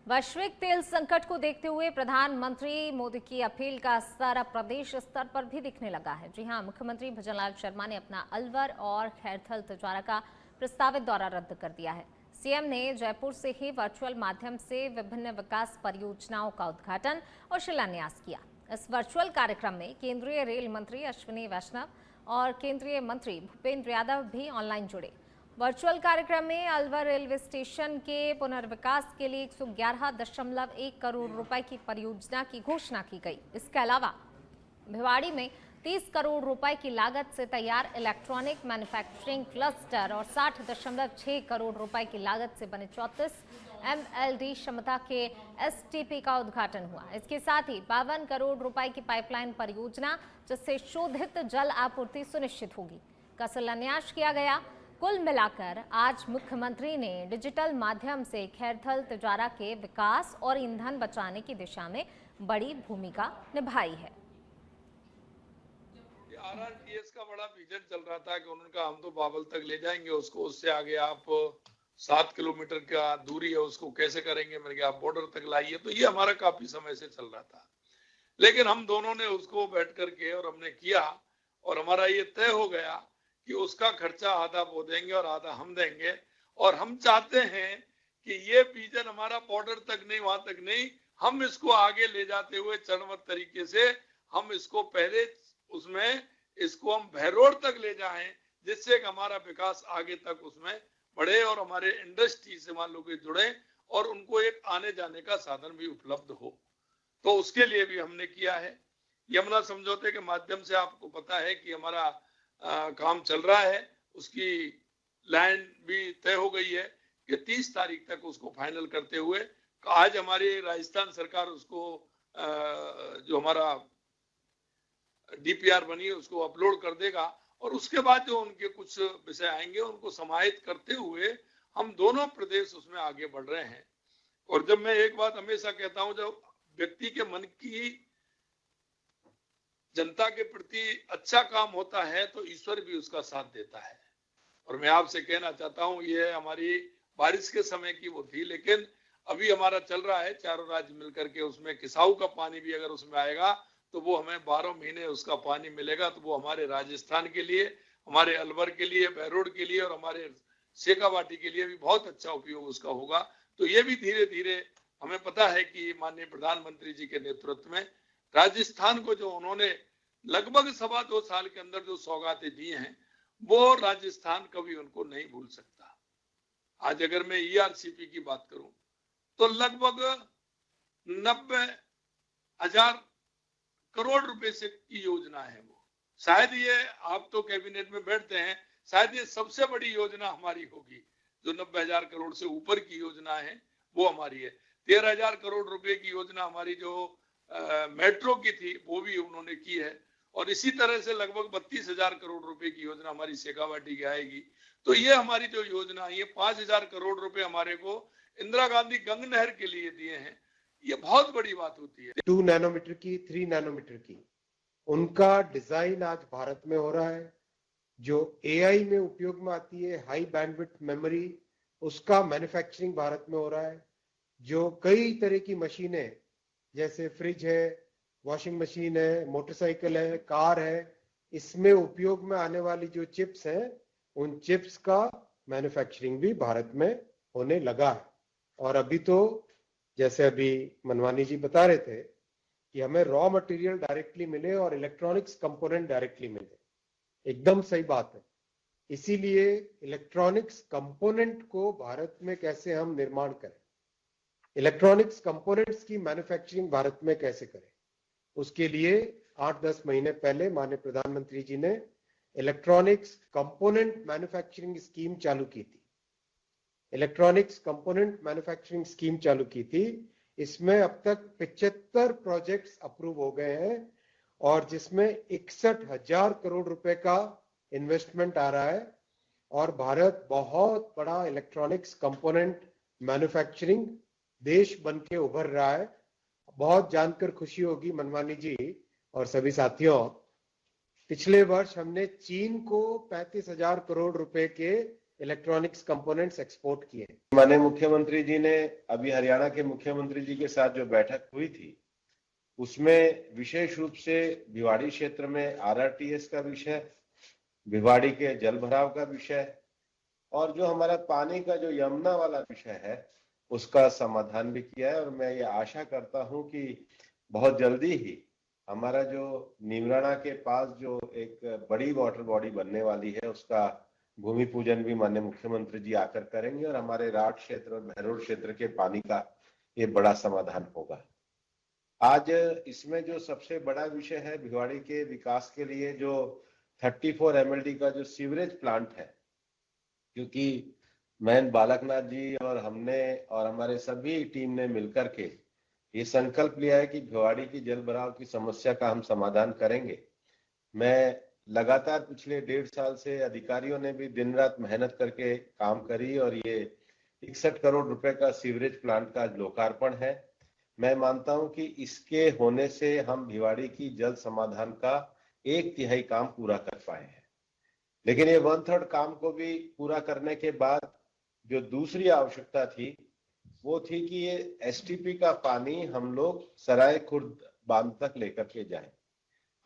वैश्विक तेल संकट को देखते हुए प्रधानमंत्री मोदी की अपील का असर अब प्रदेश स्तर पर भी दिखने लगा है। जी हां, मुख्यमंत्री भजनलाल शर्मा ने अपना अलवर और खैरथल तिजारा का प्रस्तावित दौरा रद्द कर दिया है। सीएम ने जयपुर से ही वर्चुअल माध्यम से विभिन्न विकास परियोजनाओं का उद्घाटन और शिलान्यास किया। इस वर्चुअल कार्यक्रम में केंद्रीय रेल मंत्री अश्विनी वैष्णव और केंद्रीय मंत्री भूपेंद्र यादव भी ऑनलाइन जुड़े। वर्चुअल कार्यक्रम में अलवर रेलवे स्टेशन के पुनर्विकास के लिए 111.1 करोड़ रुपए की परियोजना की घोषणा की गई। इसके अलावा भिवाड़ी में 30 करोड़ रुपए की लागत से तैयार इलेक्ट्रॉनिक मैन्युफैक्चरिंग क्लस्टर और 60.6 करोड़ रुपए की लागत से बने 34 MLD क्षमता के STP का उद्घाटन हुआ। इसके साथ ही 52 करोड़ रुपए की पाइपलाइन परियोजना जिससे शोधित जल आपूर्ति सुनिश्चित होगी का शिलान्यास किया गया। कुल मिलाकर आज मुख्यमंत्री ने डिजिटल माध्यम से खैरथल तिजारा के विकास और ईंधन बचाने की दिशा में बड़ी भूमिका निभाई है। RRTS का बड़ा विजन चल रहा था कि उन्होंने कहा हम तो बाबल तक ले जाएंगे उसको, उससे आगे आप 7 किलोमीटर का दूरी है उसको कैसे करेंगे, मैंने कहा आप बॉर्डर तक लाइए। तो ये हमारा काफी समय से चल रहा था, लेकिन हम दोनों ने उसको बैठ करके और हमने किया और हमारा ये तय हो गया कि उसका खर्चा आधा वो देंगे और आधा हम देंगे। और हम चाहते हैं कि ये विजन हमारा बॉर्डर तक नहीं, वहां तक नहीं, हम इसको आगे ले जाते हुए चरणबद्ध तरीके से हम इसको पहले उसमें इसको हम भैरोड़ तक ले जाएं, जिससे हमारा विकास आगे तक उसमें बढ़े और हमारे इंडस्ट्री से मान लो कि जुड़े और उनको एक आने जाने का साधन भी उपलब्ध हो। तो उसके लिए भी हमने किया है। यमुना समझौते के माध्यम से आपको पता है कि हमारा काम चल रहा है, उसकी लैंड भी तय हो गई है कि 30 तारीख तक उसको फाइनल करते हुए आज हमारी राजस्थान सरकार उसको जो हमारा DPR बनी है उसको अपलोड कर देगा और उसके बाद जो उनके कुछ विषय आएंगे उनको समाहित करते हुए हम दोनों प्रदेश उसमें आगे बढ़ रहे हैं। और जब मैं एक बात हमेशा कहता हूं, जब व्यक्ति के मन की जनता के प्रति अच्छा काम होता है तो ईश्वर भी उसका साथ देता है। और मैं आपसे कहना चाहता हूं, ये हमारी बारिश के समय की वो थी, लेकिन अभी हमारा चल रहा है चारों राज्य मिलकर के, उसमें किसाऊ का पानी भी अगर उसमें आएगा तो वो हमें 12 महीने उसका पानी मिलेगा। तो वो हमारे राजस्थान के लिए, हमारे अलवर के लिए, बहरोड के लिए और हमारे शेखावाटी के लिए भी बहुत अच्छा उपयोग उसका होगा। तो ये भी धीरे धीरे हमें पता है कि माननीय प्रधानमंत्री जी के नेतृत्व में राजस्थान को जो उन्होंने लगभग 2.25 साल के अंदर जो सौगातें दी हैं वो राजस्थान कभी उनको नहीं भूल सकता। आज अगर मैं ERCP की बात करूं तो लगभग 90,000 करोड़ रुपए से की योजना है वो। शायद ये, आप तो कैबिनेट में बैठते हैं, शायद ये सबसे बड़ी योजना हमारी होगी। जो 90,000 करोड़ से ऊपर की योजना है वो हमारी है। 13,000 करोड़ रुपए की योजना हमारी जो मेट्रो की थी वो भी उन्होंने की है और इसी तरह से लगभग 32,000 करोड़ रुपए की योजना हमारी शेखावाटी की आएगी। तो ये हमारी जो योजना है, ये 5,000 करोड़ रुपए हमारे को इंदिरा गांधी गंग नहर के लिए दिए हैं। ये बहुत बड़ी बात होती है। 2 नैनोमीटर की, 3 नैनोमीटर की, उनका डिजाइन आज भारत में हो रहा है। जो AI में उपयोग में आती है, हाई बैंडविड्थ मेमोरी, उसका मैन्युफैक्चरिंग भारत में हो रहा है। जो कई तरह की मशीनें जैसे फ्रिज है, वॉशिंग मशीन है, मोटरसाइकिल है, कार है, इसमें उपयोग में आने वाली जो चिप्स हैं, उन चिप्स का मैन्युफैक्चरिंग भी भारत में होने लगा है। और अभी तो जैसे अभी मनवानी जी बता रहे थे कि हमें रॉ मटेरियल डायरेक्टली मिले और इलेक्ट्रॉनिक्स कंपोनेंट डायरेक्टली मिले, एकदम सही बात है। इसीलिए इलेक्ट्रॉनिक्स कंपोनेंट को भारत में कैसे हम निर्माण करें, इलेक्ट्रॉनिक्स कंपोनेंट्स की मैन्युफैक्चरिंग भारत में कैसे करें, उसके लिए 8-10 महीने पहले माननीय प्रधानमंत्री जी ने इलेक्ट्रॉनिक्स कंपोनेंट मैन्युफैक्चरिंग स्कीम चालू की थी। इलेक्ट्रॉनिक्स कंपोनेंट मैन्युफैक्चरिंग स्कीम चालू की थी। इसमें अब तक 75 प्रोजेक्ट्स अप्रूव हो गए हैं और जिसमें 61,000 करोड़ रुपए का इन्वेस्टमेंट आ रहा है और भारत बहुत बड़ा इलेक्ट्रॉनिक्स कंपोनेंट मैन्युफैक्चरिंग देश बन के उभर रहा है। बहुत जानकर खुशी होगी मनवानी जी और सभी साथियों, पिछले वर्ष हमने चीन को 35,000 करोड़ रुपए के इलेक्ट्रॉनिक्स कंपोनेंट्स एक्सपोर्ट किए। माननीय मुख्यमंत्री जी ने अभी हरियाणा के मुख्यमंत्री जी के साथ जो बैठक हुई थी उसमें विशेष रूप से भिवाड़ी क्षेत्र में आरआरटीएस का विषय, भिवाड़ी के जल भराव का विषय और जो हमारा पानी का जो यमुना वाला विषय है उसका समाधान भी किया है। और मैं ये आशा करता हूं कि बहुत जल्दी ही हमारा जो नीमराणा के पास जो एक बड़ी वाटर बॉडी बनने वाली है उसका भूमि पूजन भी माननीय मुख्यमंत्री जी आकर करेंगे और हमारे राठ क्षेत्र और बहरोड क्षेत्र के पानी का ये बड़ा समाधान होगा। आज इसमें जो सबसे बड़ा विषय है भिवाड़ी के विकास के लिए जो 34 MLD का जो सीवरेज प्लांट है, क्योंकि महंत बालकनाथ जी और हमने और हमारे सभी टीम ने मिलकर के ये संकल्प लिया है कि भिवाड़ी की जल भराव की समस्या का हम समाधान करेंगे। मैं लगातार पिछले 1.5 साल से अधिकारियों ने भी दिन रात मेहनत करके काम करी और ये 61 करोड़ रुपए का सीवरेज प्लांट का लोकार्पण है। मैं मानता हूं कि इसके होने से हम भिवाड़ी की जल समाधान का 1/3 काम पूरा कर पाए हैं। लेकिन ये 1/3 काम को भी पूरा करने के बाद जो दूसरी आवश्यकता थी वो थी कि ये एसटीपी का पानी हम लोग सराय खुर्द बांध तक लेकर के जाएं।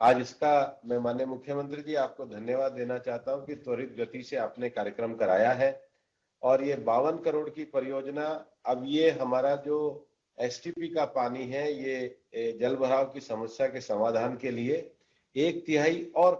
आज इसका मैं माननीय मुख्यमंत्री जी आपको धन्यवाद देना चाहता हूं कि त्वरित गति से आपने कार्यक्रम कराया है और ये 52 करोड़ की परियोजना अब ये हमारा जो एसटीपी का पानी है ये जल भराव की समस्या के समाधान के लिए 1/3 और